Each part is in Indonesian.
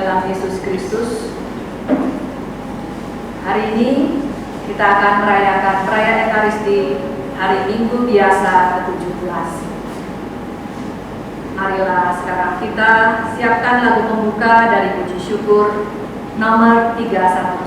dalam Yesus Kristus. Hari ini kita akan merayakan perayaan Ekaristi hari Minggu biasa ke-17. Marilah sekarang kita siapkan lagu pembuka dari puji syukur nomor 319.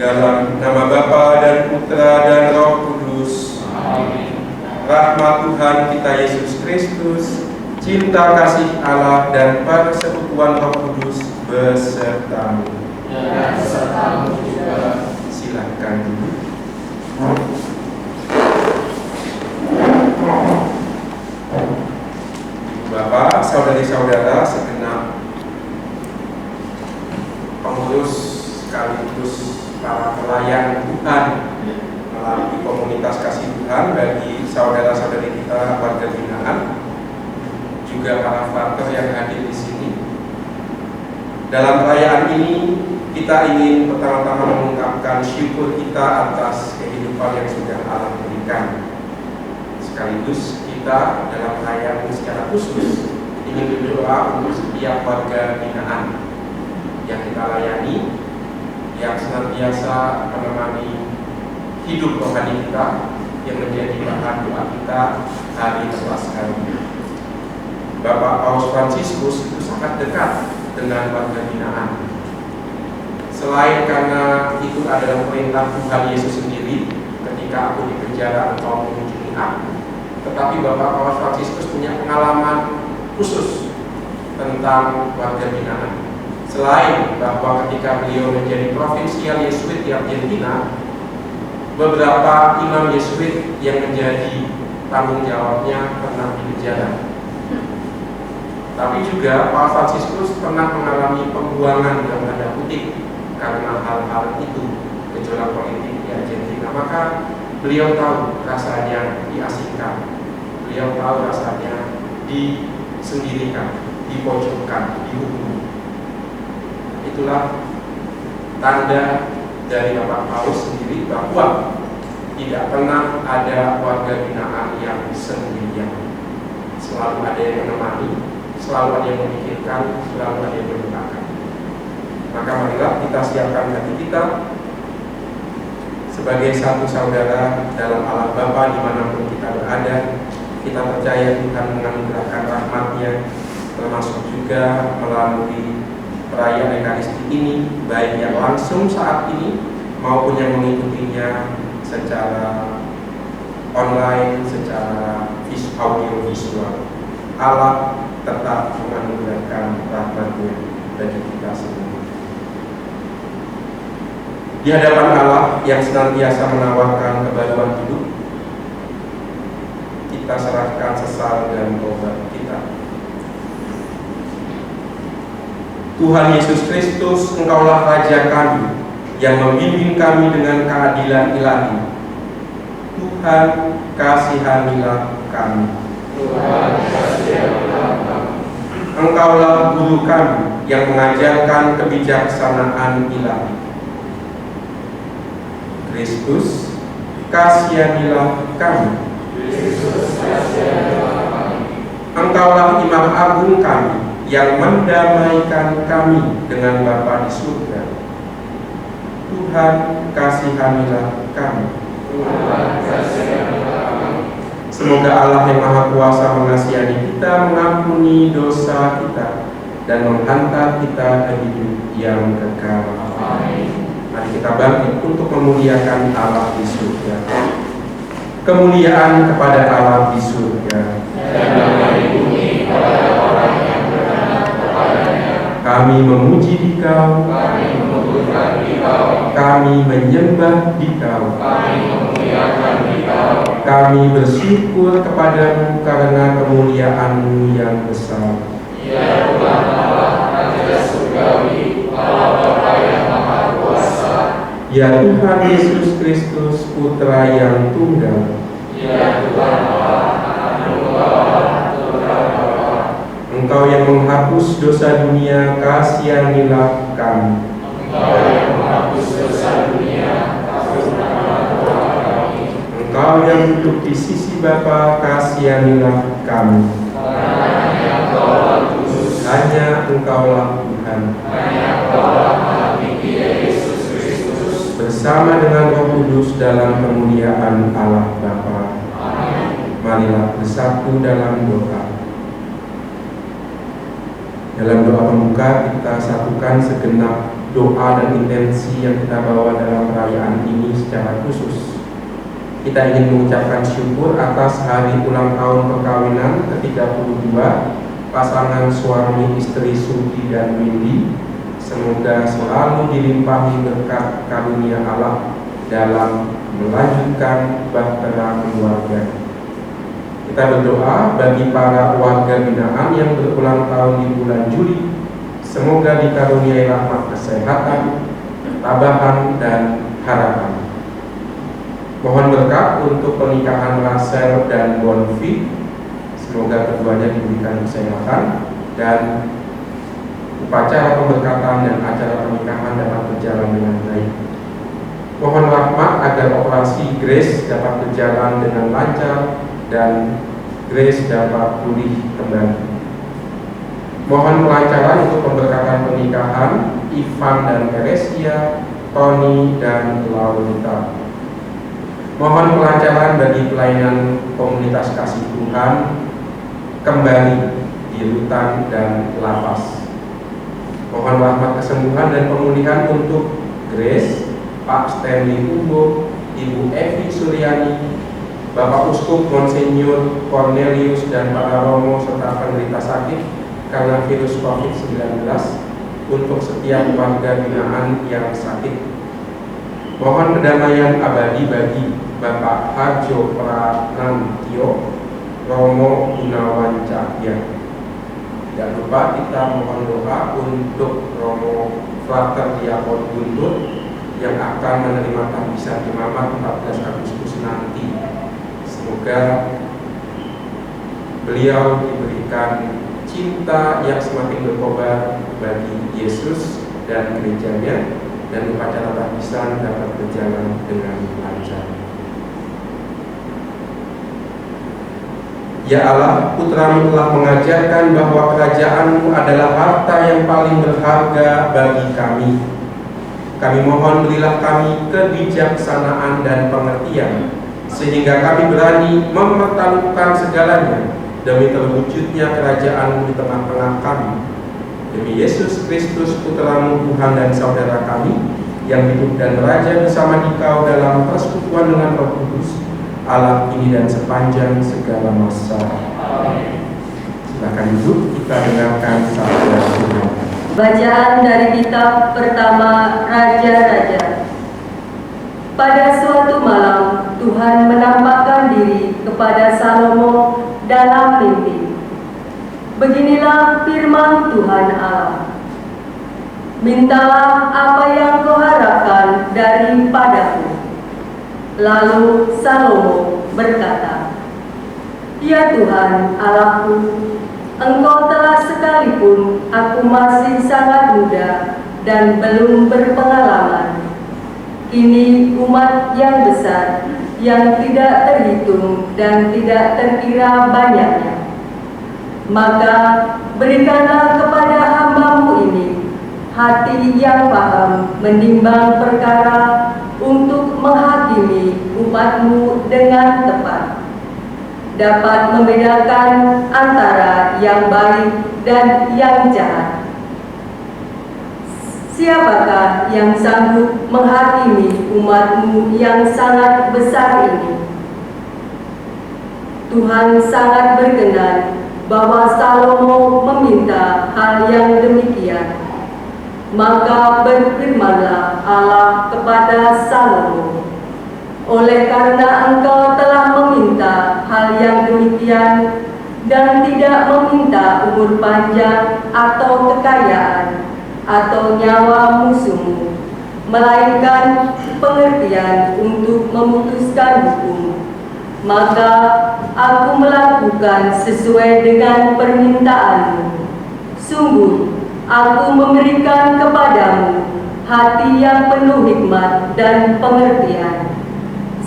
Dalam nama Bapa dan Putra dan Roh Kudus. Amin. Rahmat Tuhan kita Yesus Kristus, cinta kasih Allah dan persekutuan Roh Kudus besertamu. Dan besertamu juga. Silakan dulu. Bapak, saudari-saudara segenap pengurus sekaligus para pelayan Tuhan melalui komunitas kasih Tuhan bagi saudara-saudari kita warga binaan, juga para frater yang hadir di sini. Dalam perayaan ini kita ingin pertama-tama mengungkapkan syukur kita atas kehidupan yang sudah Allah berikan. Sekaligus kita dalam perayaan ini secara khusus ingin berdoa untuk setiap warga binaan yang kita layani, yang senantiasa menemani hidup rohani kita, yang menjadi bahan doa kita hari setelah sekarang. Bapak Paus Fransiskus itu sangat dekat dengan warga binaan. Selain karena itu adalah perintah Tuhan Yesus sendiri, ketika aku di penjara engkau mengunjungi aku, tetapi Bapak Paus Fransiskus punya pengalaman khusus tentang warga binaan. Selain bahwa ketika beliau menjadi provinsial Yesuit di Argentina, beberapa imam Yesuit yang menjadi tanggung jawabnya pernah di penjara. Tapi juga Paus Fransiskus pernah mengalami pembuangan dalam tanda kutip karena hal-hal itu, gejolak politik di Argentina. Maka beliau tahu rasanya diasingkan, beliau tahu rasanya disendirikan, dipojokkan, dihukum. Itulah tanda dari Bapak Paus sendiri bahwa tidak pernah ada warga binaan yang sendirian. Selalu ada yang menemani, selalu ada yang memikirkan, selalu ada yang mendoakan. Maka marilah kita siapkan hati kita sebagai satu saudara dalam Allah Bapa dimanapun kita berada. Kita percaya Tuhan menganugerahkan rahmat-Nya, termasuk juga melalui perayaan Ekaristi ini, baik yang langsung saat ini maupun yang mengikutinya secara online, secara audio visual. Allah tetap menganugerahkan rahmat-Nya bagi kita semua. Di hadapan Allah yang senantiasa menawarkan kebaruan hidup, kita serahkan sesal dan tobat kita. Tuhan Yesus Kristus, Engkaulah Raja kami yang membimbing kami dengan keadilan ilahi. Tuhan, kasihanilah kami. Tuhan, kasihanilah kami. Engkaulah guru kami yang mengajarkan kebijaksanaan ilahi. Kristus, kasihanilah kami. Kristus, kasihanilah kami. Engkaulah Imam Agung kami yang mendamaikan kami dengan Bapa di surga. Tuhan, kasihanilah kami. Tuhan, kasihanilah kami. Semoga Allah yang Maha Kuasa mengasihani kita, mengampuni dosa kita, dan menghantar kita ke hidup yang kekal. Amin. Mari kita bangkit untuk memuliakan Allah di surga. Kemuliaan kepada Allah di surga. Dan damai bumi kepada orang yang beriman kepadanya. Kami memuji Dikau, Kami memuliakan Dikau. kami menyembah Dikau, Kami memuliakan Dikau. kami bersyukur kepadamu karena kemuliaan-Mu yang besar. Ya Tuhan Allah, Raja Surgawi, Allah Bapa yang Maha Kuasa. Ya Tuhan Yesus Kristus, Putra yang tunggal. Ya Tuhan Allah, Anak Tunggal Allah, Putra Bapa. Engkau yang menghapus dosa dunia, kasihanilah kami. Engkau yang menghapus dosa dunia, kasihanilah kami. Engkau yang duduk di sisi Bapa, kasihanilah kami. Karena Engkaulah kudus, Hanya Engkaulah Tuhan. hanya Engkaulah Maha Tinggi Yesus Kristus. Bersama dengan Roh Kudus dalam kemuliaan Allah Bapa. Amin. Marilah bersatu dalam doa. Dalam doa pembuka kita satukan segenap doa dan intensi yang kita bawa dalam perayaan ini secara khusus. Kita ingin mengucapkan syukur atas hari ulang tahun perkawinan ke-32 pasangan suami istri Sugi dan Windy. Semoga selalu dilimpahi berkat karunia Allah dalam melanjutkan bahtera keluarga. Kita berdoa bagi para warga binaan yang berulang tahun di bulan Juli. Semoga dikaruniai rahmat kesehatan, tabahan, dan harapan. Mohon berkat untuk pernikahan Rachel dan Bonfi. Semoga keduanya diberikan kesehatan dan upacara pemberkatan dan acara pernikahan dapat berjalan dengan baik. Mohon rahmat agar operasi Grace dapat berjalan dengan lancar dan Grace dapat pulih kembali. Mohon kelancaran untuk pemberkatan pernikahan Ivan dan Teresia, Tony dan Laurita. Mohon kelancaran bagi pelayanan komunitas kasih Tuhan kembali di rutan dan lapas. Mohon rahmat kesembuhan dan pemulihan untuk Grace, Pak Stanley Umbo, Ibu Evi Suryani, Bapak Uskup Monsinyur Cornelius dan para romo serta penderita sakit karena virus COVID-19 untuk setiap warga binaan yang sakit. Mohon kedamaian abadi bagi Bapak Harjo Pranantio, Romo Gunawan Cahya. Tidak lupa kita mohon doa untuk Romo Frater Diakon Guntur yang akan menerima tahbisan imamat 14 Agustus nanti. Semoga beliau diberikan cinta yang semakin berkobar bagi Yesus dan gerejanya, dan upacara tahbisan dapat berjalan dengan lancar. Ya Allah, Putra-Mu telah mengajarkan bahwa kerajaan-Mu adalah harta yang paling berharga bagi kami. Kami mohon berilah kami kebijaksanaan dan pengertian, sehingga kami berani mempertaruhkan segalanya demi terwujudnya kerajaan-Mu di tengah-tengah kami. Demi Yesus Kristus, Putra-Mu, Tuhan dan Saudara kami, yang hidup dan raja bersama Dikau dalam persekutuan dengan Roh Kudus, Allah kini dan sepanjang segala masa. Amin. Silakan duduk, kita dengarkan sabda Tuhan. Bacaan dari kitab pertama Raja-Raja. Pada suatu malam, Tuhan menampakkan diri kepada Salomo dalam mimpi. Beginilah firman Tuhan Allah. Mintalah apa yang kau harapkan daripadaku. Lalu Salomo berkata, Ya Tuhan Allahku, Engkau telah sekalipun aku masih sangat muda dan belum berpengalaman. Ini umat yang besar yang tidak terhitung dan tidak terkira banyaknya. Maka berikanlah kepada hamba-Mu ini hati yang paham menimbang perkara untuk menghakimi umat-Mu dengan tepat, dapat membedakan antara yang baik dan yang jahat. Siapakah yang sanggup menghakimi umat-Mu yang sangat besar ini? Tuhan sangat berkenan bahwa Salomo meminta hal yang demikian. Maka berfirmanlah Allah kepada Salomo, oleh karena engkau telah meminta hal yang demikian dan tidak meminta umur panjang atau kekayaan atau nyawa musuhmu, melainkan pengertian untuk memutuskan hukum, maka aku melakukan sesuai dengan permintaanmu. Sungguh, aku memberikan kepadamu hati yang penuh hikmat dan pengertian,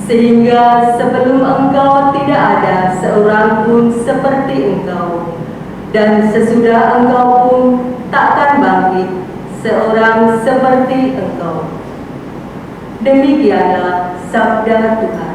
sehingga sebelum engkau tidak ada seorang pun seperti engkau, dan sesudah engkau pun takkan bangkit seorang seperti engkau. Demikianlah sabda Tuhan.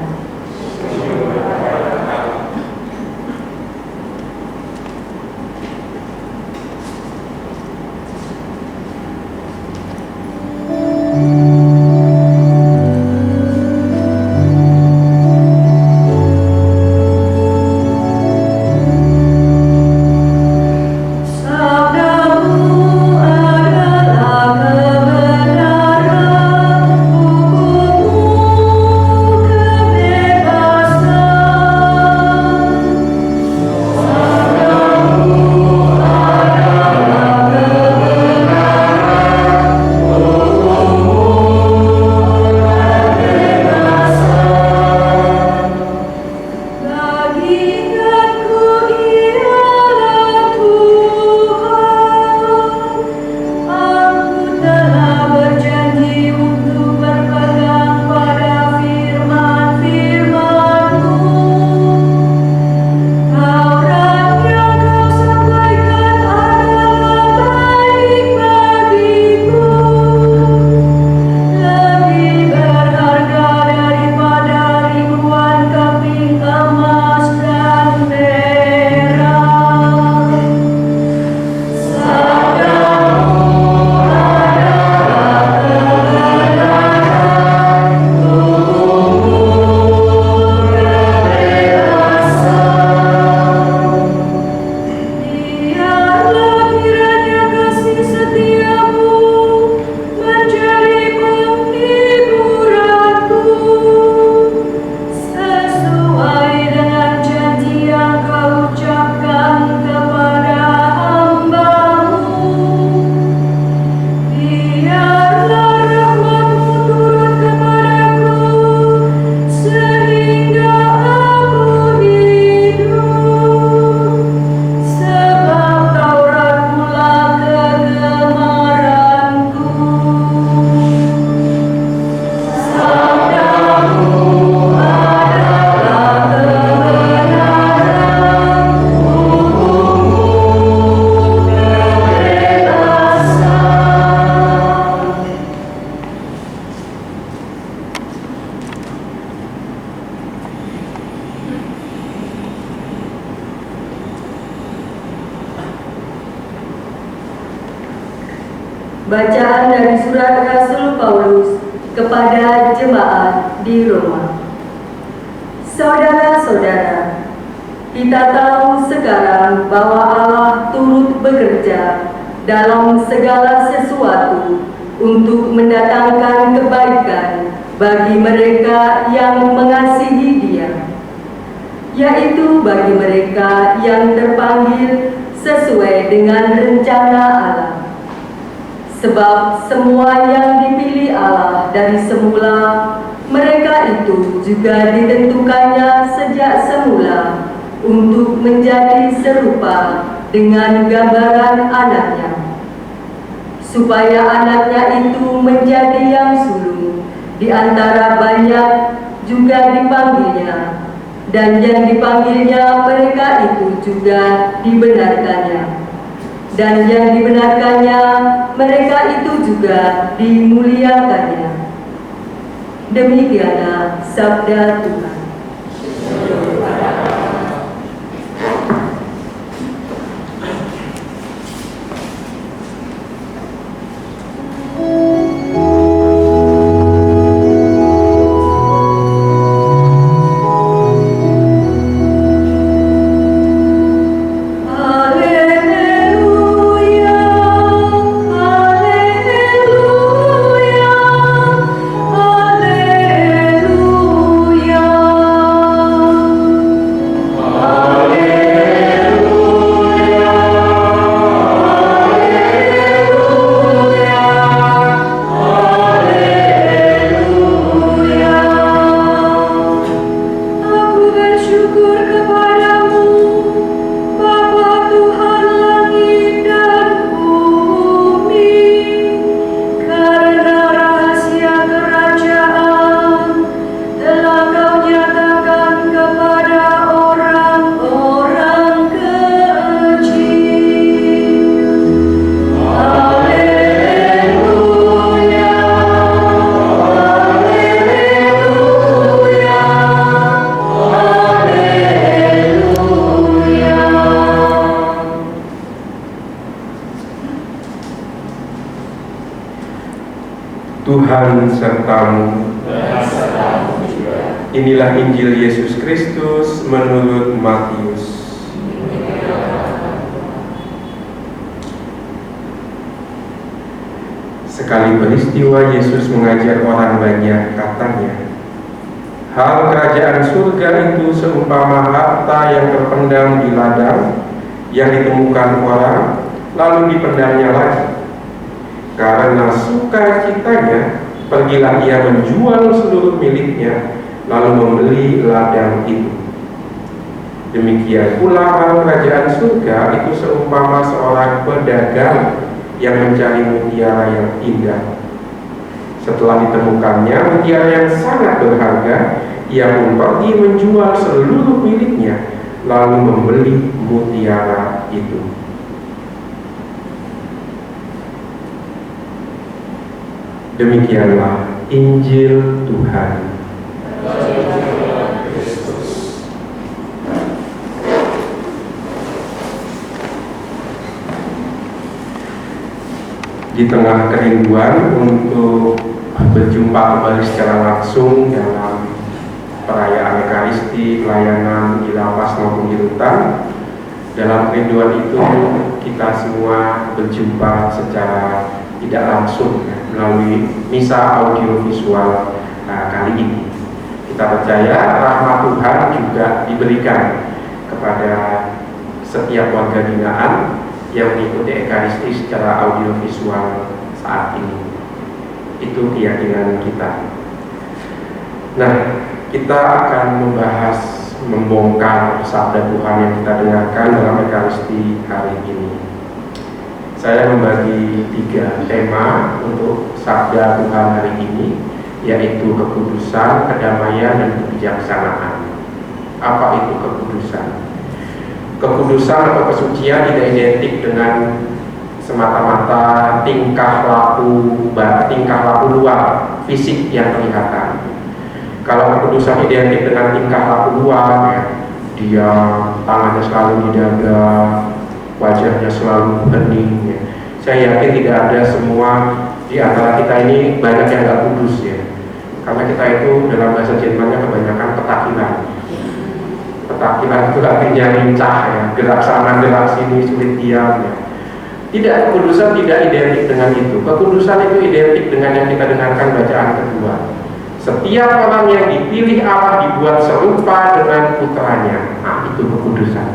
Bacaan dari surat Rasul Paulus kepada jemaat di Roma. Saudara-saudara, kita tahu sekarang bahwa Allah turut bekerja dalam segala sesuatu untuk mendatangkan kebaikan bagi mereka yang mengasihi Dia, yaitu bagi mereka yang terpanggil sesuai dengan rencana Allah. Sebab semua yang dipilih Allah dari semula, mereka itu juga ditentukannya sejak semula untuk menjadi serupa dengan gambaran anaknya, supaya anaknya itu menjadi yang sulung di antara banyak juga dipanggilnya, dan yang dipanggilnya mereka itu juga dibenarkannya, dan yang dibenarkannya mereka itu juga dimuliakannya. Demikianlah sabda Tuhan. Tuhan sertamu. dan sertamu juga. Inilah Injil Yesus Kristus menurut Matius. Sekali peristiwa Yesus mengajar orang banyak, katanya, hal kerajaan surga itu seumpama harta yang terpendam di ladang, yang ditemukan orang, lalu dipendamnya lagi. Karena sukacitanya, pergilah ia menjual seluruh miliknya, lalu membeli ladang itu. Demikian pula hal kerajaan surga itu seumpama seorang pedagang yang mencari mutiara yang indah. Setelah ditemukannya mutiara yang sangat berharga, ia pun pergi menjual seluruh miliknya, lalu membeli mutiara itu. Demikianlah Injil Tuhan. Di tengah kerinduan untuk berjumpa kembali secara langsung dalam perayaan Ekaristi, pelayanan di lapas maupun di rutan, dalam kerinduan itu kita semua berjumpa secara tidak langsung melalui misa audiovisual kali ini. Kita percaya rahmat Tuhan juga diberikan kepada setiap warga binaan yang mengikuti Ekaristi secara audiovisual saat ini. Itu keyakinan kita. Nah, kita akan membongkar sabda Tuhan yang kita dengarkan dalam Ekaristi hari ini. Saya membagi 3 tema untuk sabda Tuhan hari ini, yaitu kekudusan, kedamaian, dan kebijaksanaan. Apa itu kekudusan? Kekudusan atau kesucian tidak identik dengan semata-mata tingkah laku luar, fisik yang kelihatan. Kalau kekudusan identik dengan tingkah laku luar, ya, dia tangannya selalu di dada, wajahnya selalu hening, ya. Saya yakin tidak ada semua di antara kita ini banyak yang nggak kudus, ya. Karena kita itu dalam bahasa Jermannya kebanyakan petakilan. Petakilan itu artinya lincah, ya, gerak sana gerak sini, sulit diam, ya. Tidak, kekudusan tidak identik dengan itu. Kekudusan itu identik dengan yang kita dengarkan bacaan kedua. Setiap orang yang dipilih Allah dibuat serupa dengan putranya. Nah, itu kekudusan.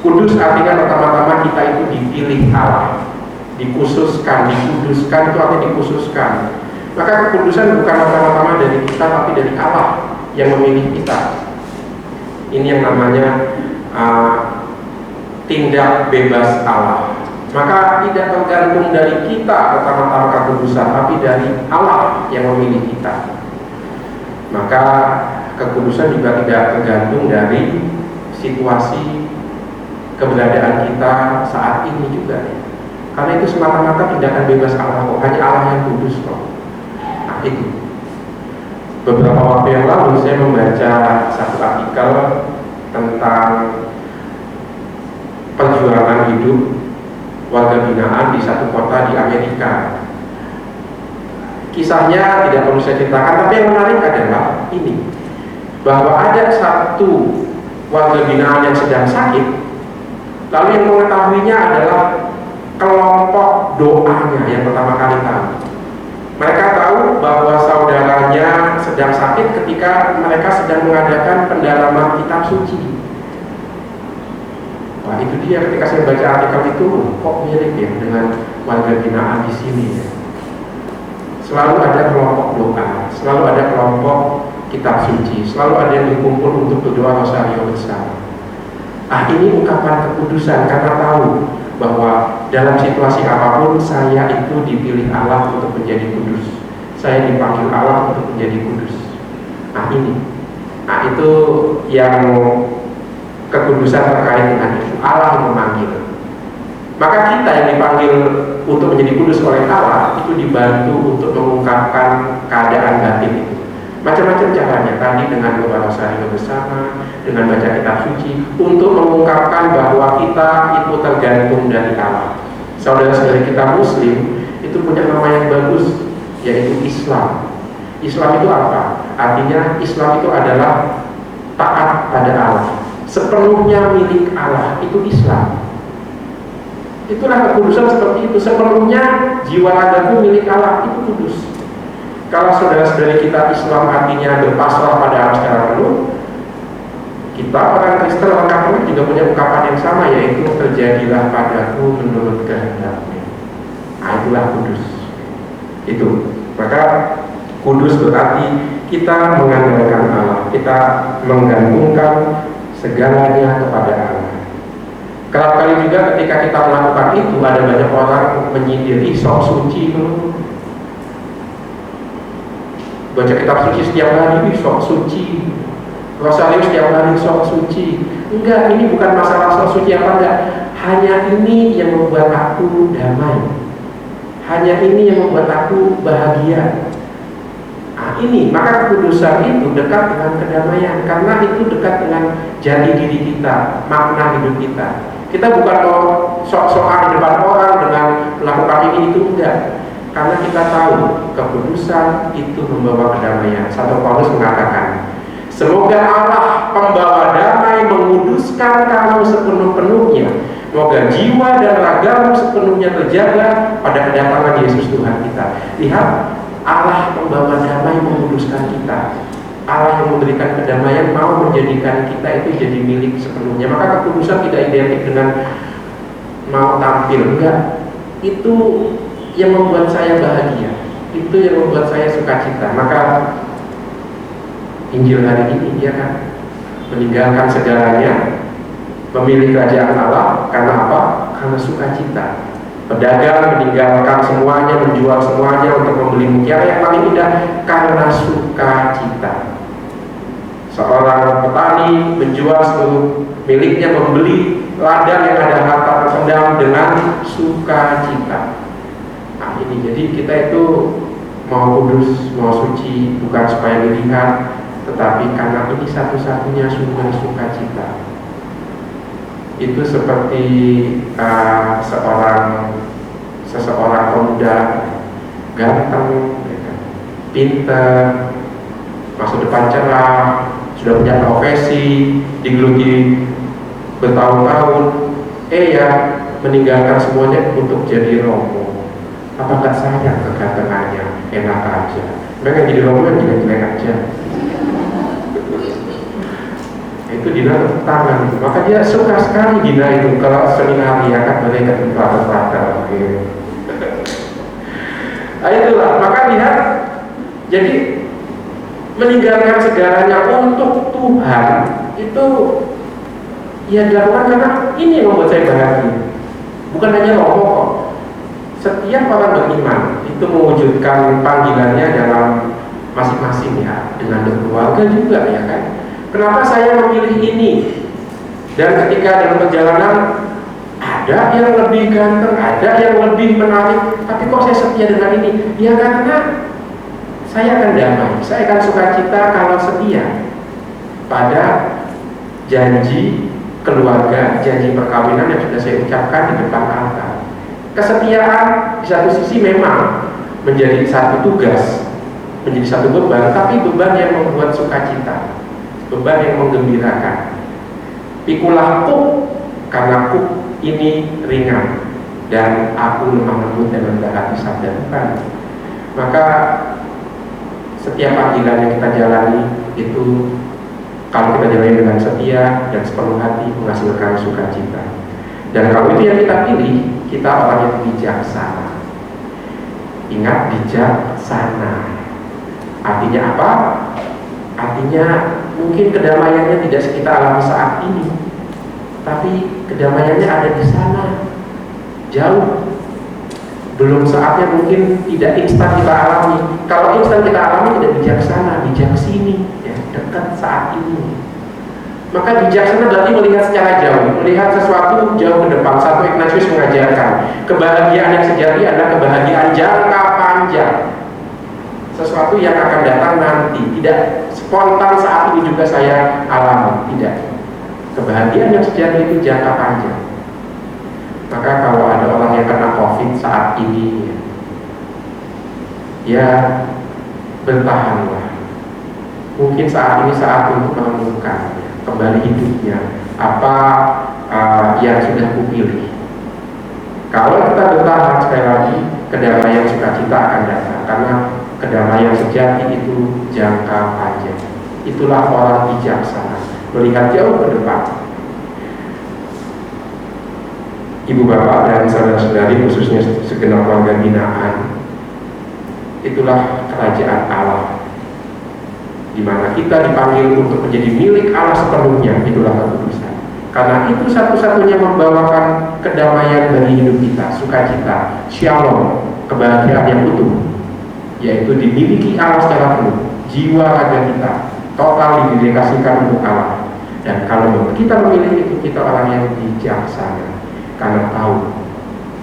Kudus artinya pertama-tama kita itu dipilih Allah, dikhususkan, dikuduskan itu artinya dikhususkan. Maka kekudusan bukan pertama-tama dari kita, tapi dari Allah yang memilih kita. Ini yang namanya tindak bebas Allah. Maka tidak tergantung dari kita pertama-tama kekudusan, tapi dari Allah yang memilih kita. Maka kekudusan juga tidak tergantung dari situasi keberadaan kita saat ini juga. Karena itu semata-mata tindakan bebas Allah, hanya Allah yang kudus kok. Nah, itu. Beberapa waktu yang lalu saya membaca satu artikel tentang perjuangan hidup warga binaan di satu kota di Amerika. Kisahnya tidak perlu saya ceritakan, tapi yang menarik adalah ini, bahwa ada satu warga binaan yang sedang sakit, lalu yang mengetahuinya adalah kelompok doanya yang pertama kali tahu. Mereka tahu bahwa saudaranya sedang sakit ketika mereka sedang mengadakan pendalaman kitab suci. Wah, itu dia, ketika saya baca artikel itu, kok mirip ya dengan warga binaan di sini ya. Selalu ada kelompok doa, selalu ada kelompok kitab suci, selalu ada yang berkumpul untuk berdoa rosario bersama. Ah, ini ungkapan kekudusan karena tahu bahwa dalam situasi apapun saya itu dipilih Allah untuk menjadi kudus. Saya dipanggil Allah untuk menjadi kudus. Nah, ini. Nah, itu yang kekudusan terkait dengan itu. Allah yang memanggil. Maka kita yang dipanggil untuk menjadi kudus oleh Allah itu dibantu untuk mengungkapkan keadaan batin itu. Macam-macam caranya, tadi dengan berdoa rosario bersama, dengan baca kitab suci, untuk mengungkapkan bahwa kita itu tergantung dari Allah. Saudara-saudari kita Muslim itu punya nama yang bagus, yaitu Islam. Islam itu apa? Artinya Islam itu adalah taat pada Allah, sepenuhnya milik Allah, itu Islam. Itulah kekudusan seperti itu, sepenuhnya jiwa ragaku milik Allah, itu kudus. Kalau saudara-saudari kita Islam artinya berpasrah pada Allah secara penuh, kita orang Kristen lengkapnya juga punya ungkapan yang sama, yaitu terjadilah padaku menurut kehendakmu. Nah, itulah kudus. Itu. Maka kudus berarti kita mengandalkan Allah, kita menggantungkan segalanya kepada Allah. Kerap kali juga ketika kita melakukan itu, ada banyak orang menyindir, sok suci itu. Baca kitab suci setiap hari, sok suci. Rosalia setiap hari, sok suci. Enggak, ini bukan masalah sok suci apa enggak. Hanya ini yang membuat aku damai. Hanya ini yang membuat aku bahagia. Nah, ini, maka kekudusan itu dekat dengan kedamaian, karena itu dekat dengan jati diri kita, makna hidup kita. Kita bukan mau sok-sokan di depan orang dengan melakukan ini itu, enggak. Karena kita tahu kekudusan itu membawa kedamaian. Satu Paulus mengatakan, semoga Allah pembawa damai menguduskan kamu sepenuh-penuhnya. Semoga jiwa dan ragamu sepenuhnya terjaga pada kedatangan Yesus Tuhan kita. Lihat, Allah pembawa damai menguduskan kita. Allah yang memberikan kedamaian mau menjadikan kita itu jadi milik sepenuhnya. Maka kekudusan tidak identik dengan mau tampil, enggak. Itu yang membuat saya bahagia, itu yang membuat saya sukacita. Maka Injil hari ini, ya kan, meninggalkan segalanya, memilih kerajaan Allah. Karena apa? Karena sukacita. Pedagang meninggalkan semuanya, menjual semuanya untuk membeli mutiara yang paling indah karena sukacita. Seorang petani menjual seluruh miliknya, membeli ladang yang ada harta terpendam dengan sukacita. Nah, ini jadi kita itu mau kudus, mau suci, bukan supaya dilihat, tetapi karena ini satu-satunya sumber sukacita. Itu seperti seseorang pemuda ganteng, pintar, masa depan cerah, sudah punya profesi, digeluti bertahun-tahun, ya meninggalkan semuanya untuk jadi romo. Apakah sayang kegantengannya? Enak aja. Mereka jadi romo yang jelek-jelek aja. Itu Dina tepuk tangan. Maka dia suka sekali Dina itu kalau seminar ya kan, mereka berkata-kata. Itulah, maka lihat, jadi meninggalkan segalanya untuk Tuhan itu ya dilakukan karena ini yang membuat saya bahagia. Bukan hanya romo kok. Setiap orang beriman itu mewujudkan panggilannya dalam masing-masing ya, dengan berkeluarga juga ya kan. Kenapa saya memilih ini? Dan ketika dalam perjalanan ada yang lebih ganteng, ada yang lebih menarik, tapi kok saya setia dengan ini? Ya karena saya akan damai, saya akan sukacita kalau setia pada janji keluarga, janji perkawinan yang sudah saya ucapkan di depan altar. Kesetiaan di satu sisi memang menjadi satu tugas, menjadi satu beban, tapi beban yang membuat sukacita, beban yang menggembirakan. Pikulah kuk, karena kuk ini ringan dan aku lemah lembut dan rendah hati, sabda Tuhan. Maka setiap panggilan yang kita jalani itu, kalau kita jalani dengan setia dan sepenuh hati, menghasilkan sukacita. Dan kalau itu yang kita pilih, kita orang yang bijaksana. Ingat, bijaksana. Artinya apa? Artinya mungkin kedamaiannya tidak kita alami saat ini, tapi kedamaiannya ada di sana, jauh. Belum saatnya, mungkin tidak instan kita alami. Kalau instan kita alami tidak bijaksana, bijaksini, ya, dekat saat ini. Maka bijaksana berarti melihat secara jauh, melihat sesuatu jauh ke depan. Satu Ignatius mengajarkan, kebahagiaan yang sejati adalah kebahagiaan jangka panjang. Sesuatu yang akan datang nanti, tidak spontan saat ini juga saya alami, tidak. Kebahagiaan yang sejati itu jangka panjang. Maka kalau ada orang yang kena COVID saat ini, ya bertahanlah. Mungkin saat ini saat untuk menemukan kembali hidupnya apa yang sudah kupilih. Kalau kita bertahan, sekali lagi kedamaian sukacita akan datang, karena kedamaian sejati itu jangka panjang. Itulah orang bijaksana, melihat jauh ke depan. Ibu bapak dan saudara-saudari, khususnya segenap warga binaan, itulah kerajaan Allah, di mana kita dipanggil untuk menjadi milik Allah sepenuhnya. Itulah kekudusan. Karena itu satu-satunya membawakan kedamaian bagi hidup kita, sukacita, shalom, kebahagiaan yang utuh, yaitu dimiliki Allah secara penuh. Jiwa raga kita total didedikasikan untuk Allah. Dan kalau kita memilih itu, kita orang yang bijaksana, karena tahu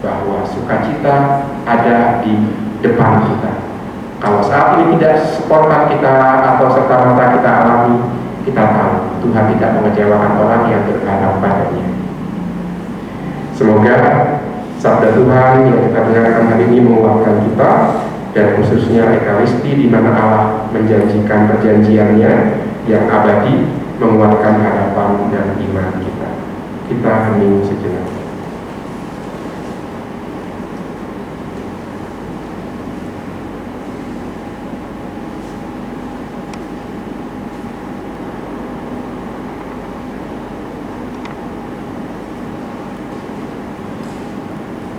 bahwa sukacita ada di depan kita. Kalau saat ini tidak spontan kita atau serta-merta kita alami, kita tahu Tuhan tidak mengecewakan orang yang berharap padanya. Semoga sabda Tuhan yang kita dengarkan hari ini menguatkan kita, dan khususnya Ekaristi di mana Allah menjanjikan perjanjiannya yang abadi, menguatkan harapan dan iman kita. Kita hening sejenak.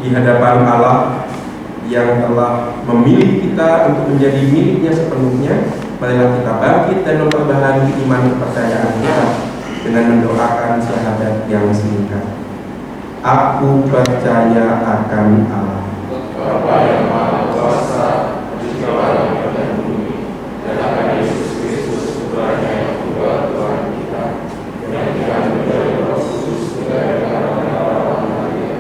Di hadapan Allah yang telah memilih kita untuk menjadi miliknya sepenuhnya, marilah kita bangkit dan memperbaharui iman kepercayaan kita dengan mendoakan syahadat yang singkat. Aku percaya akan Allah, Bapa yang Maha Kuasa, Pencipta langit dan bumi, dan akan Yesus Kristus Putranya yang tunggal Tuhan kita, yang dikandung dari Roh Kudus dari darah Maria,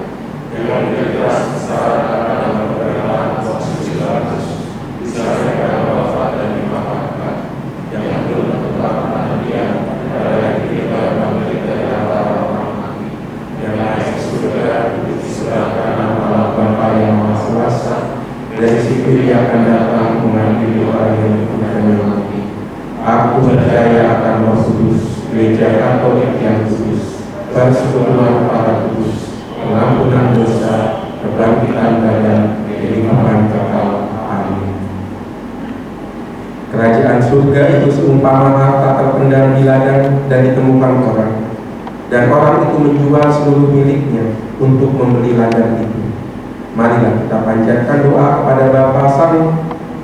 yang menderita sengsara dan berperan Pontius Pilatus, disalibkan wafat dan dimakamkan, yang turun ke tanah dia, pada yang ketiga bangkit dari antara orang mati, yang naik ke surga, duduk di sebelah kanan Allah Bapa yang Maha Kuasa, dari situ Ia akan datang mengambil orang yang hidup dan yang mati. Aku percaya akan Roh Kudus, Gereja Katolik yang kudus, persekutuan para kudus, pengampunan dosa, kebangkitan badan, kehidupan kekal. Amin. Kerajaan surga itu seumpama harta terpendam di ladang dan ditemukan orang, dan orang itu menjual seluruh miliknya untuk membeli ladang itu. Marilah kita panjatkan doa kepada Bapa Sang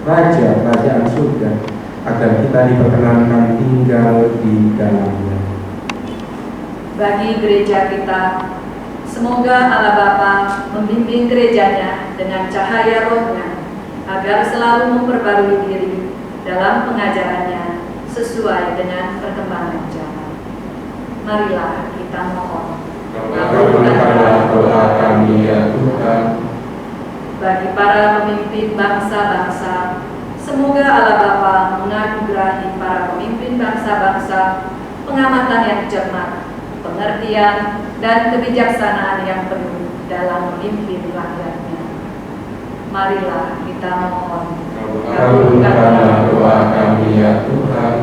Raja Kerajaan Surga, agar kita diperkenankan tinggal di dalamnya. Bagi gereja kita, semoga Allah Bapa membimbing gerejanya dengan cahaya rohnya, agar selalu memperbarui diri dalam pengajarannya sesuai dengan perkembangan zaman. Marilah kita mohon. kabulkanlah doa kami ya Tuhan. Bagi para pemimpin bangsa-bangsa, semoga Allah Bapa menganugerahi para pemimpin bangsa-bangsa pengamatan yang cermat, pengertian, dan kebijaksanaan yang penuh dalam memimpin rakyatnya. Marilah kita mohon. Kabulkanlah doa kami ya Tuhan.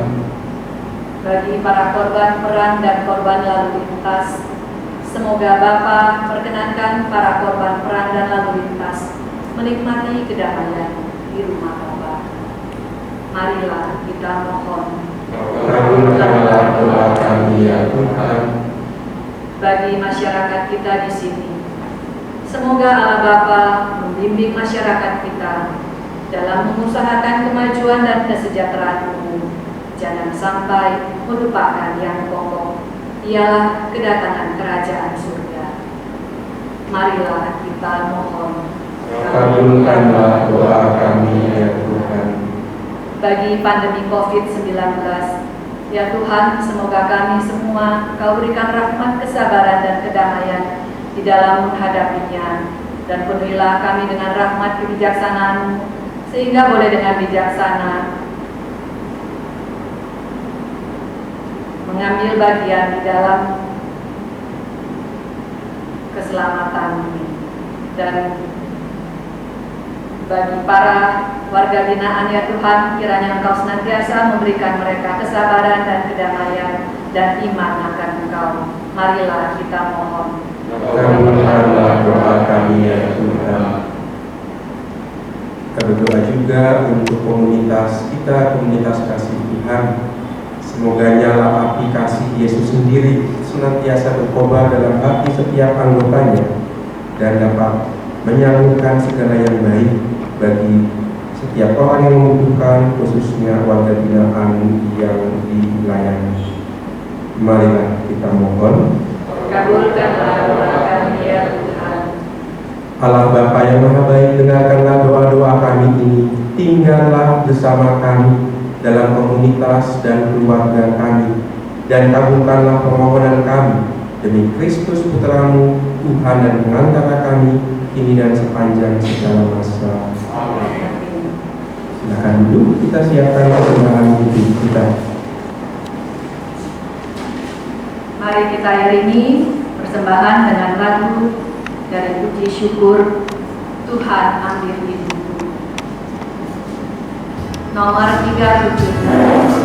Bagi para korban perang dan korban lalu lintas, semoga Bapa perkenankan para korban perang dan lalu lintas menikmati kedamaian di rumah Bapa. Marilah kita mohon. Kabulkanlah doa kami ya Tuhan. Bagi masyarakat kita di sini, semoga Allah Bapa membimbing masyarakat kita dalam mengusahakan kemajuan dan kesejahteraan umum. Jangan sampai melupakan yang pokok, ialah kedatangan kerajaan surga. Marilah kita mohon. Kabulkanlah doa kami ya Tuhan. Bagi pandemi COVID-19, ya Tuhan, semoga kami semua Kau berikan rahmat, kesabaran, dan kedamaian di dalam menghadapinya, dan penuhilah kami dengan rahmat kebijaksanaan-Mu, sehingga boleh dengan bijaksana mengambil bagian di dalam keselamatan ini, dan Bagi para warga binaan ya Tuhan, kiranya Engkau senantiasa memberikan mereka kesabaran dan kedamaian dan iman akan Engkau. Marilah kita mohon. Kabulkanlah doa kami ya Tuhan. Kami berdoa juga untuk komunitas kita, komunitas kasih Tuhan. Semoga nyala api kasih Yesus sendiri senantiasa berkobar dalam hati setiap anggotanya dan dapat menyalurkan segala yang baik bagi setiap orang yang membutuhkan, khususnya warga binaan yang dilayani. Marilah kita mohon. Kabulkanlah doa kami ya Tuhan. Allah Bapa yang Maha Baik, dengarkanlah doa-doa kami ini. Tinggallah bersama kami dalam komunitas dan keluarga kami, dan kabulkanlah permohonan kami demi Kristus Putramu, Tuhan dan pengantara kami, kini dan sepanjang segala masa. Silakan duduk, kita siapkan persembahan hidup kita. Mari kita iringi persembahan dengan lagu dari puji syukur, Tuhan ambil hidupku. Nomor 37.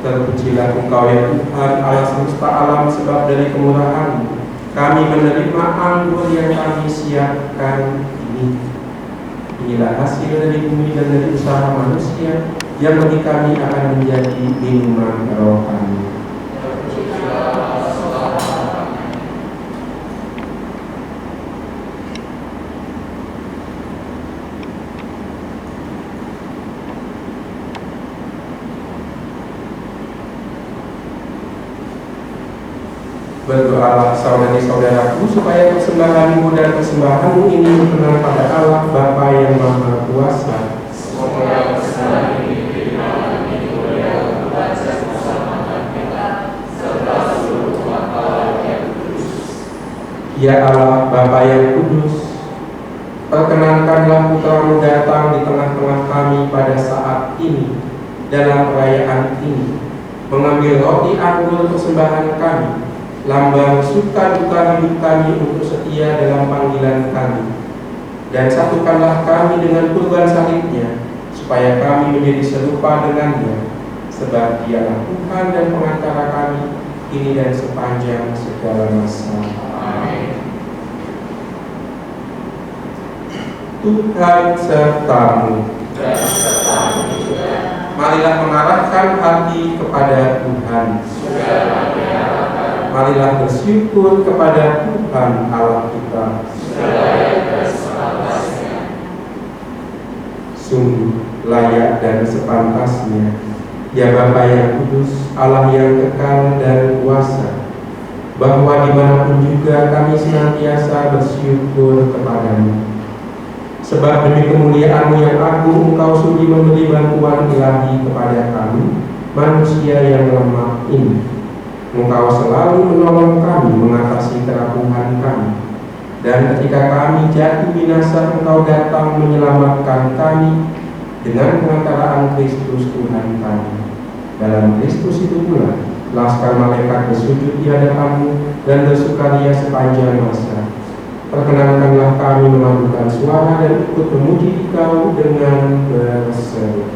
Terpujilah Engkau ya Tuhan Allah semesta alam, sebab dari kemurahan kami menerima anggur yang kami siapkan ini. Inilah hasil dari bumi dan dari usaha manusia yang bagi kami akan menjadi minuman rohani. Berdoalah saudari-saudaraku supaya persembahanmu dan persembahanmu ini berkenan pada Allah Bapa yang Maha Kuasa. Semoga persembahan ini diterima dan dimuliakan Tuhan bersama kita serta seluruh umat Allah yang kudus. Ya Allah Bapa yang kudus, perkenankanlah Putramu datang di tengah-tengah kami pada saat ini dalam perayaan ini, mengambil roti anggur persembahan kami, lambang suka duka hidup kami untuk setia dalam panggilan kami, dan satukanlah kami dengan kurban salibnya, supaya kami menjadi serupa dengannya, sebab Dialah Tuhan dan pengantara kami, kini dan sepanjang segala masa. Amin. Tuhan sertamu. Dan sertamu juga. Marilah mengarahkan hati kepada Tuhan. Marilah bersyukur kepada Tuhan Allah kita. Sungguh layak dan sepantasnya, ya Bapa yang kudus, Allah yang kekal dan kuasa, bahwa dimanapun juga kami senantiasa bersyukur kepadamu. Sebab demi kemuliaan-Mu yang agung, Engkau sudi memberi bantuan ilahi kepada kami, manusia yang lemah ini. Engkau selalu menolong kami mengatasi kerapuhan kami, dan ketika kami jatuh binasa, Engkau datang menyelamatkan kami dengan pengantaraan Kristus Tuhan kami. Dalam Kristus itu pula laskar malaikat bersujud di hadapan-Mu dan bersukaria sepanjang masa. perkenankanlah kami memadukan suara dan ikut memuji Engkau dengan berseru.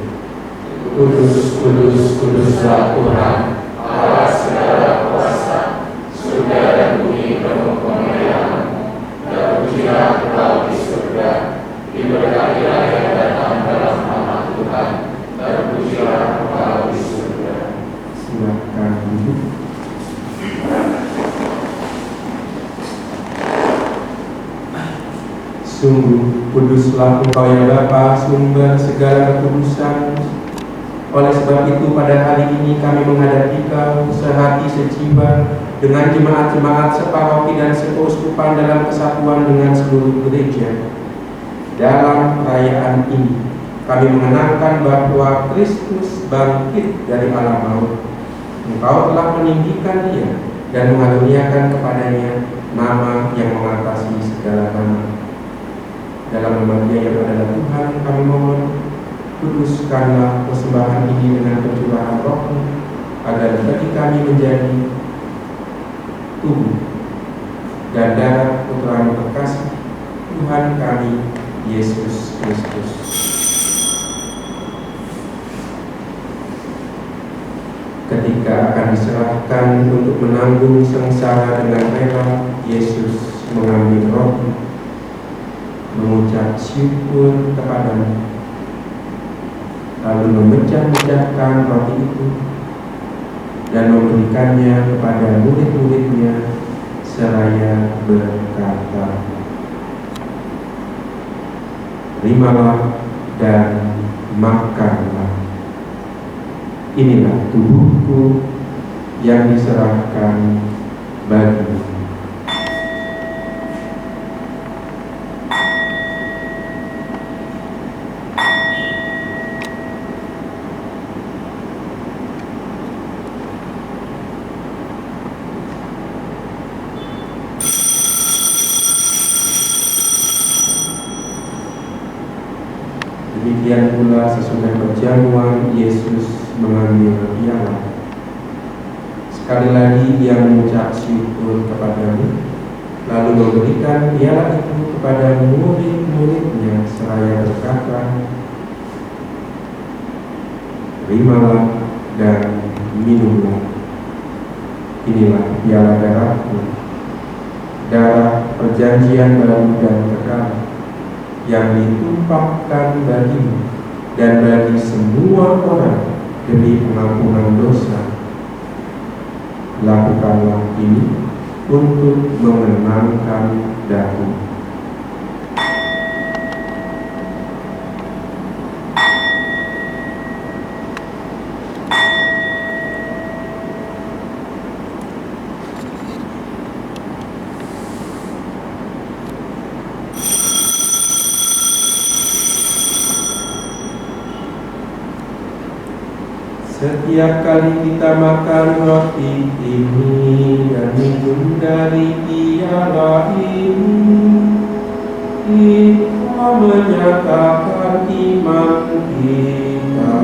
Kudus, kudus, kuduslah Tuhan, Allah segala kuasa, surga dan bumi penuh kemuliaan-Mu. Terpujilah Engkau di surga, diberkatilah yang datang dalam nama Tuhan. Terpujilah Engkau di surga. Silakan duduk. Sungguh kuduslah Engkau ya Bapa, sumber segala kekudusan. Oleh sebab itu pada hari ini kami menghadapi Kau sehati sejiwa dengan jemaat-jemaat separoki dan sekeuskupan dalam kesatuan dengan seluruh gereja. Dalam perayaan ini kami mengenangkan bahwa Kristus bangkit dari alam maut. Engkau telah meninggikan Dia dan mengaruniakan kepadanya nama yang mengatasi segala nama. Dalam nama Dia yang adalah Tuhan, kami mohon, kuduskanlah persembahan ini dengan pencurahan Roh-Mu, agar bagi kami menjadi tubuh dan darah Putra-Mu terkasih, Tuhan kami, Yesus Kristus. Ketika akan diserahkan untuk menanggung sengsara dengan rela, Yesus mengambil roti, mengucap syukur kepada-Mu, lalu memecah-mecahkan roti itu dan memberikannya kepada murid-murid-Nya seraya berkata, "Terimalah dan makanlah. Inilah tubuhku yang diserahkan bagimu." Demikian pula sesudah perjamuan, Yesus mengambil piala. Sekali lagi Ia mengucap syukur kepada-Mu, lalu memberikan piala itu kepada murid-murid-Nya seraya berkata, "Terimalah dan minumlah. Inilah piala darah-Ku, darah perjanjian baru dan kekal, yang ditumpahkan bagimu dan bagi semua orang demi pengampunan dosa. Lakukanlah ini untuk mengenangkan Daku." Setiap kali kita makan roti ini dan minum dari piala ini, kita menyatakan iman kita.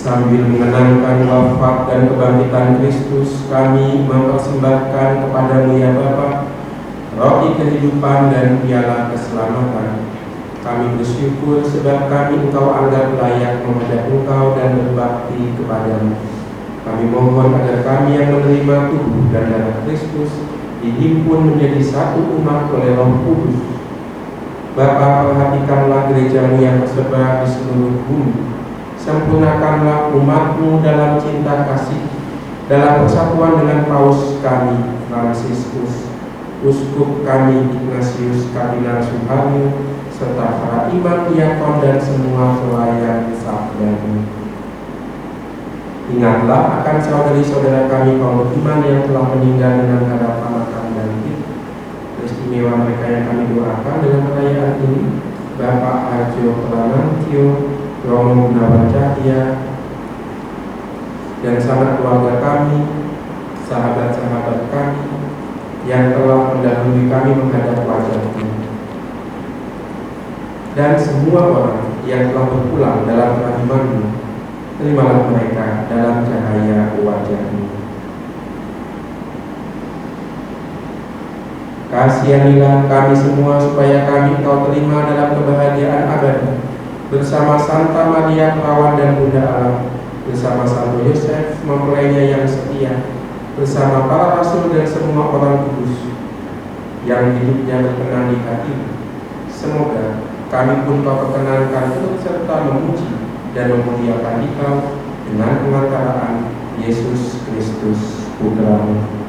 Sambil mengenangkan wafat dan kebangkitan Kristus, kami mempersembahkan kepada-Mu ya Bapa roti kehidupan dan piala keselamatan. Kami bersyukur sebab kami Engkau anggap layak menghadap Engkau dan berbakti kepada-Mu. Kami mohon agar kami yang menerima tubuh dan darah Kristus dihimpun menjadi satu umat oleh Roh Kudus. Bapa, perhatikanlah gereja-Mu yang tersebar di seluruh bumi. Sempurnakanlah umat-Mu dalam cinta kasih, dalam persatuan dengan Paus kami Fransiskus, Uskup kami Ignatius Kardinal Suharyo, serta para imam, diakon dan semua pelayan sabda-Mu. Ingatlah akan saudari-saudara kami kaum beriman yang telah meninggal dengan harapan akan bangkit. Peristimewa mereka yang kami doakan dalam perayaan ini, Bapak Arjo Pranantio, Romo Gunawan Cahya, dan sahabat keluarga kami, sahabat-sahabat kami yang telah mendahului kami menghadap wajah Tuhan, dan semua orang yang telah berpulang dalam kerahiman-Mu, terimalah mereka dalam cahaya wajah-Mu. Kasihanilah kami semua supaya kami Kau terima dalam kebahagiaan abadi bersama Santa Maria Perawan dan Bunda Allah, bersama Santo Yosef mempelainya yang setia, bersama para rasul dan semua orang kudus yang hidupnya berkenan di hati-Mu. Semoga kami pun Kau perkenankan turut serta memuji dan memuliakan Dikau dengan pengantaraan Yesus Kristus Putra-Mu.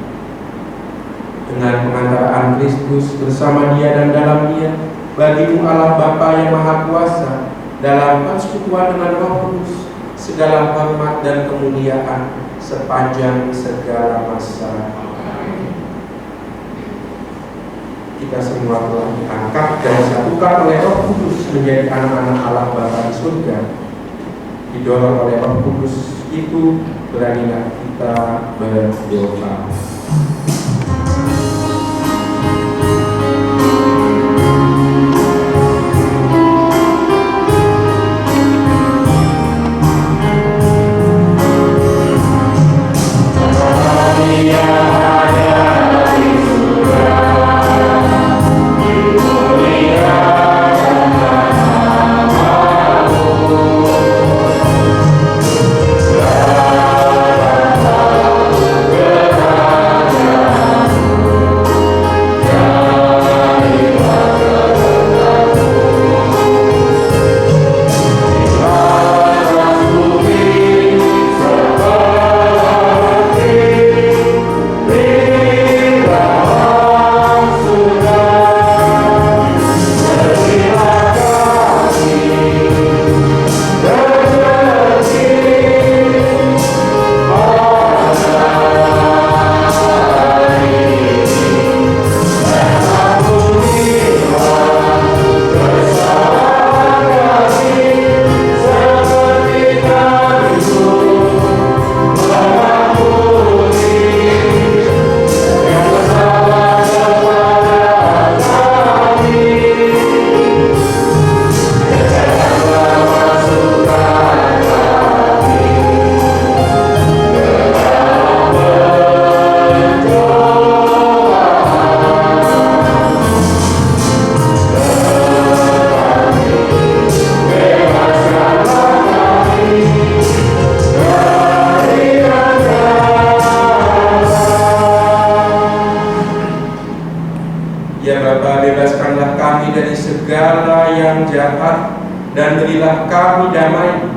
Dengan pengantaraan Kristus bersama Dia dan dalam Dia, bagi-Mu Allah Bapa yang Maha Kuasa, dalam persekutuan dengan Roh Kudus, segala hormat dan kemuliaan sepanjang segala masa. Kita semua telah diangkat dan disatukan oleh Roh Kudus menjadi anak-anak Allah Bapa di surga. Didorong oleh Roh Kudus itu, beranilah kita berdoa. Dan berilah kami damai.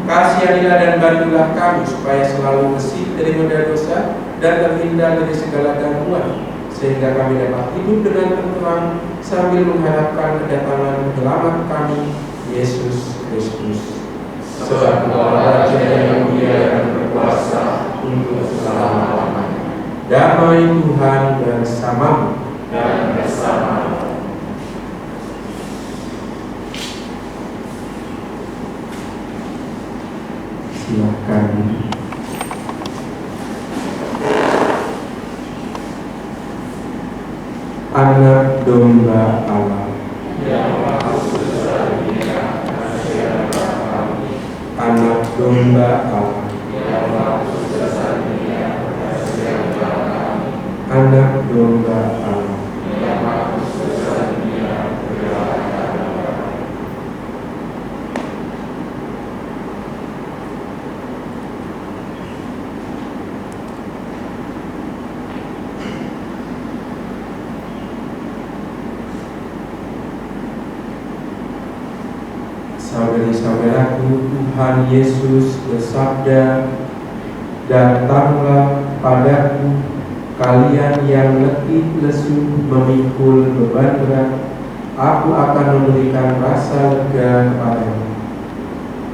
Kasihanilah dan bantulah kami supaya selalu bersih dari noda dosa dan terhindar dari segala gangguan, sehingga kami dapat hidup dengan tenteram sambil mengharapkan kedatangan Penyelamat kami, Yesus Kristus. Sebab Engkau Raja yang mulia dan berkuasa untuk selama-lamanya. Damai Tuhan bersamamu dan bersama. Silakan. Anak domba Allah yang masuk ke dunia, kasihanlah kami. Anak domba Allah Yang masuk ke dunia, kasihanlah kami. Anak domba Allah Yang masuk ke dunia, berilah kami. Saudari-saudaraku, Tuhan Yesus bersabda, "Datanglah padaku, kalian yang letih lesu memikul beban berat, aku akan memberikan rasa lega kepadamu."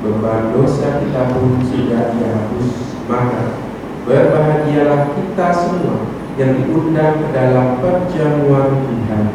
beban dosa kita pun sudah dihapus. Maka berbahagialah kita semua yang diundang ke dalam perjamuan Tuhan.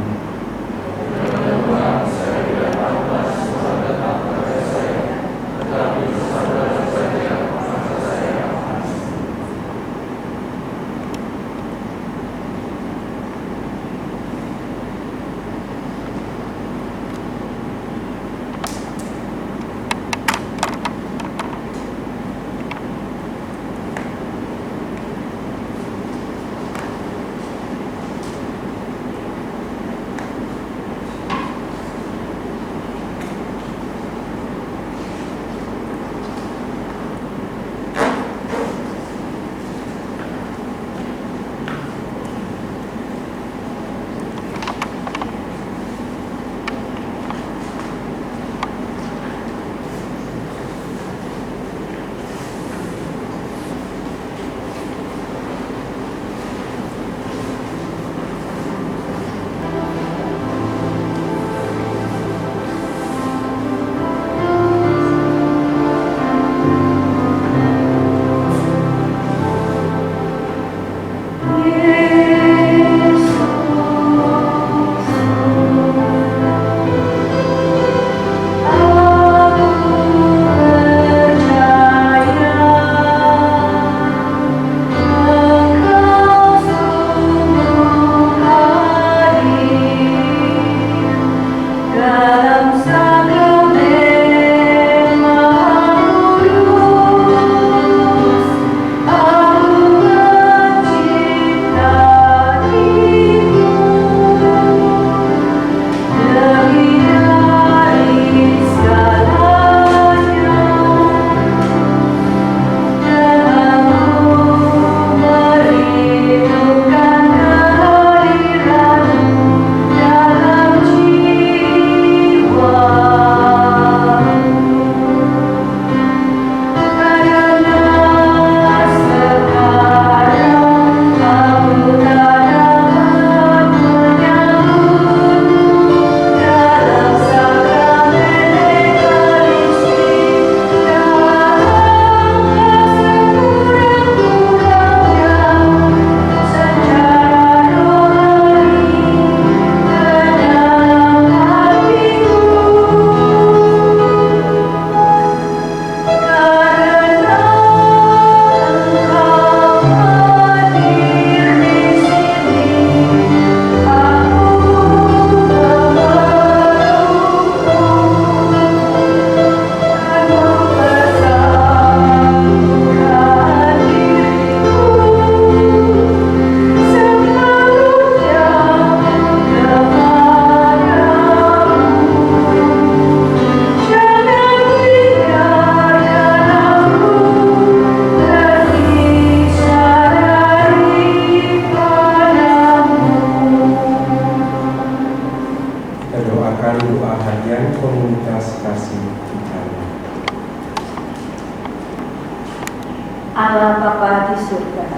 Allah Bapa di surga,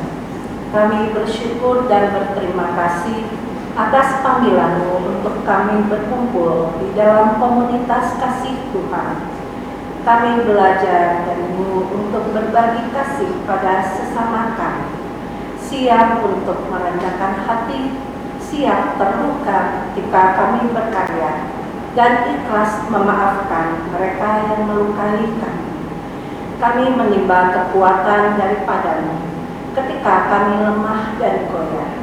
kami bersyukur dan berterima kasih atas panggilan-Mu untuk kami berkumpul di dalam komunitas kasih Tuhan. Kami belajar dari-Mu untuk berbagi kasih pada sesama kami, siap untuk merendahkan hati, siap terluka ketika kami berkarya, dan ikhlas memaafkan mereka yang melukai kami. Kami menimba kekuatan daripada-Mu ketika kami lemah dan goyah.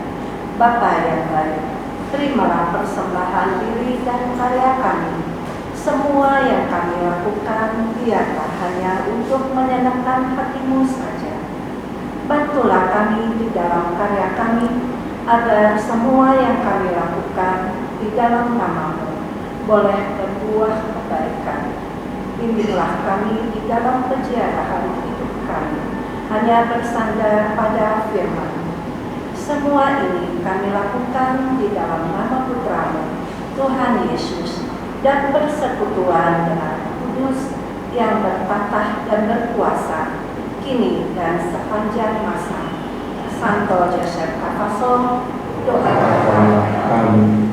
Bapa yang baik, terimalah persembahan diri dan karya kami. Semua yang kami lakukan biarlah hanya untuk menyenangkan hati-Mu saja. Bantulah kami di dalam karya kami, agar semua yang kami lakukan di dalam nama-Mu boleh berbuah kebaikan. Bimbinglah kami di dalam peziarahan hidup kami, hanya bersandar pada firman-Mu. Semua ini kami lakukan di dalam nama Putra-Mu, Tuhan Yesus, dan persekutuan dengan Kudus yang bertatah dan berkuasa, kini dan sepanjang masa. Santo Joseph Kafaso, doakan kami.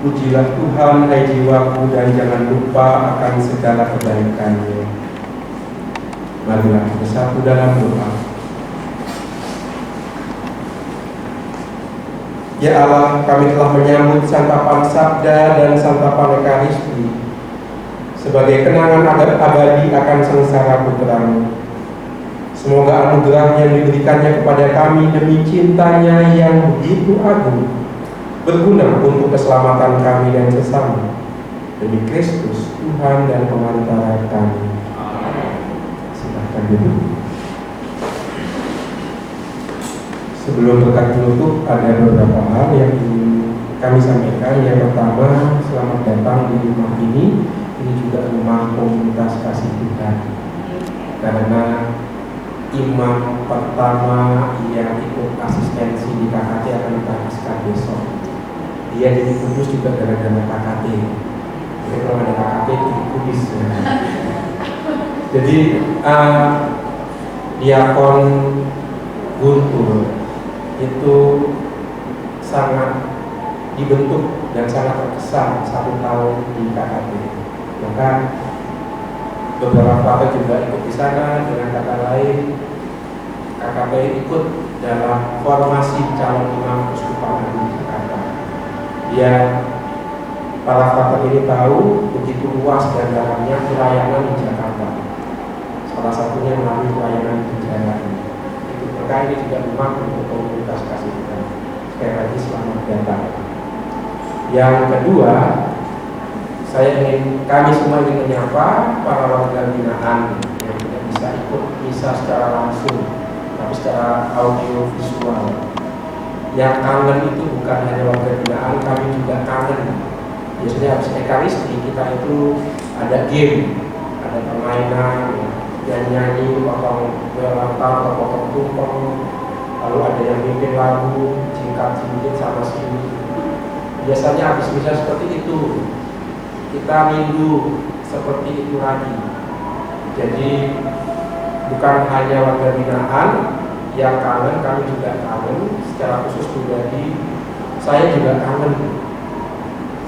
Pujilah Tuhan, hai jiwaku, dan jangan lupa akan segala kebaikan-Nya. Marilah bersatu dalam doa. Ya Allah, kami telah menyambut santapan sabda dan santapan Ekaristi sebagai kenangan abadi akan sengsara Putra-Mu. Semoga anugerah yang diberikannya kepada kami demi cintanya yang begitu agung berguna untuk keselamatan kami dan sesama. Demi Kristus, Tuhan dan pengantara kami. Silahkan duduk. Sebelum berkat penutup, ada beberapa hal yang ingin kami sampaikan. Yang pertama, selamat datang di rumah ini. Ini juga rumah komunitas kasih Tuhan. Karena imam pertama yang ikut asistensi di KKT akan kita habiskan besok. Dia di Kudus juga gara-gara KKT. Jadi kalau ada KKT itu di Kudus. Jadi Diakon Guntur itu sangat dibentuk dan sangat terkesan 1 tahun di KKT. Maka beberapa partai juga ikut di sana. Dengan kata lain, KKT ikut dalam formasi calon imam Keuskupan Agung Jakarta. Dia para partai ini tahu begitu luas dan dalamnya pelayanan di Jakarta. Salah satunya melalui pelayanan di jalan. Maka ini juga rumah untuk komunitas kasih Tuhan. Sekali lagi selamat datang. Yang kedua, kami semua ingin menyapa para warga binaan yang tidak bisa ikut misa secara langsung, tapi secara audio visual. Yang kangen itu bukan hanya warga binaan, kami juga kangen. Biasanya habis Ekaristi kita itu ada game, ada permainan, nyanyi, potong belantar, potong tumpeng, lalu ada yang mimpin lagu, singkat sama sini. Biasanya habis misa seperti itu. Kita rindu seperti itu lagi. Jadi bukan hanya warga binaan yang kangen, kami juga kangen. Secara khusus pribadi, saya juga kangen.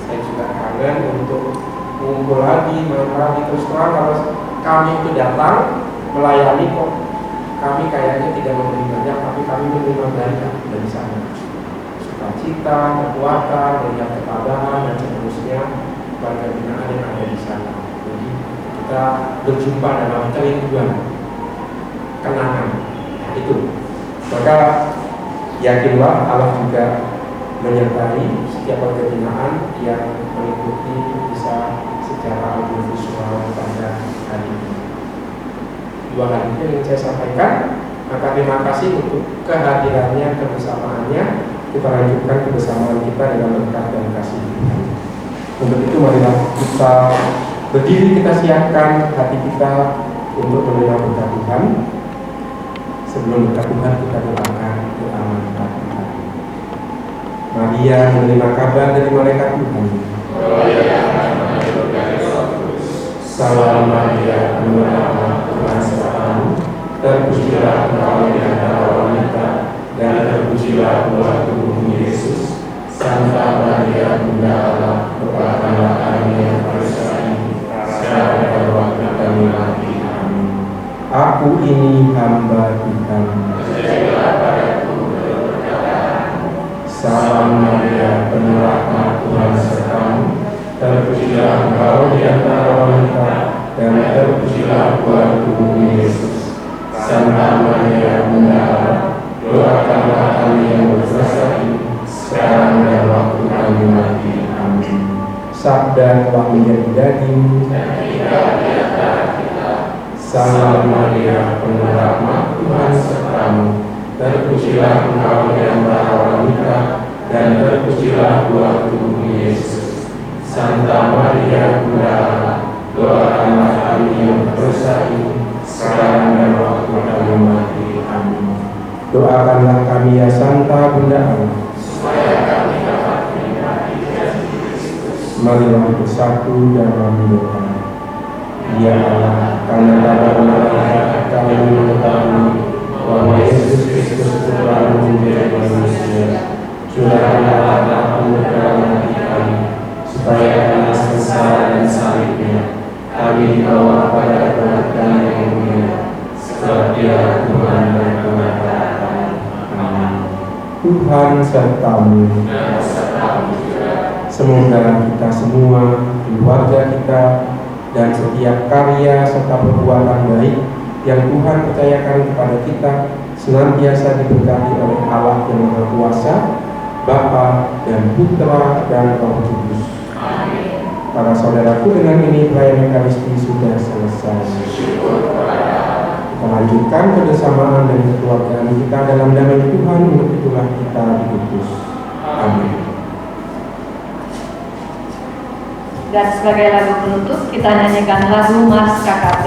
Saya juga kangen untuk ngumpul lagi, main lagi. Terus terang kalau kami itu datang melayani kok kami kayaknya tidak memberi banyak, tapi kami menerima banyak dari sana. Sukacita, kekuatan, melihat ketabahan dan seterusnya warga binaan yang ada di sana. Jadi kita berjumpa dalam kerinduan, kenangan. Nah, itu. Maka yakinlah Allah juga menyertai setiap warga binaan yang mengikuti bisa secara audiovisual pada hari ini. 2 hal itu yang saya sampaikan. Maka terima kasih untuk kehadirannya, kebersamaannya. Kita lanjutkan kebersamaan kita dengan berkat dan kasih Tuhan. Untuk itu marilah kita berdiri, kita siapkan hati kita untuk menerima berkat Tuhan. Sebelum berkat Tuhan kita doakan doa manfaat Tuhan. Maria menerima kabar dari malaikat Tuhan. Salam Maria, penuh rahmat, Tuhan sertamu. Terpujilah engkau di antara wanita, dan terpujilah buah tubuhmu Yesus. Santa Maria Bunda Allah, doakanlah kami yang berdosa ini, sekarang dan waktu kami mati. Amin. Aku ini hamba Tuhan. Percayalah padaku menurut perkataanmu. Salam Maria, penuh rahmat, Tuhan sertamu. Terpujilah engkau di antara wanita, dan terpujilah buah tubuhmu Yesus. Santa Maria Bunda Allah, doakanlah kami yang berdosa ini, sekarang dan waktu kami mati. Amin. Sabda telah menjadi daging dan tinggal di antara kita. Salam Maria, penuh rahmat, Tuhan sertamu. Terpujilah engkau di antara wanita, dan terpujilah buah tubuhmu Yesus. Santa Maria Bunda Allah, doakanlah kami yang berdosa ini, sekarang dan waktu kami mati. Amin. Doakanlah kami ya Santa Bunda Allah, supaya kami dapat menikmati janji Kristus. Marilah bersatu dalam doa. Ya Allah, karena kabar malaikat kami mengetahui bahwa Yesus Kristus Putra-Mu menjadi manusia, curahkanlah anugerah hati kami dibawa pada keluarga yang mulia, sebab Dia Tuhan dan Pengacara kami. Amin. Tuhan sertamu. Dan sertamu juga. Semoga kita semua, keluarga kita, dan setiap karya serta perbuatan baik yang Tuhan percayakan kepada kita senantiasa diberkati oleh Allah yang Maha Kuasa, Bapa dan Putra dan Roh Kudus. Amin. Para saudaraku, dengan ini pelayanan Ekaristi sudah selesai. Syukur kepada Allah. Kita lanjutkan kebersamaan dan kekeluargaan kita dalam damai Tuhan, untuk itulah kita diutus. Amin. Dan sebagai lagu penutup kita nyanyikan lagu Mas KKT.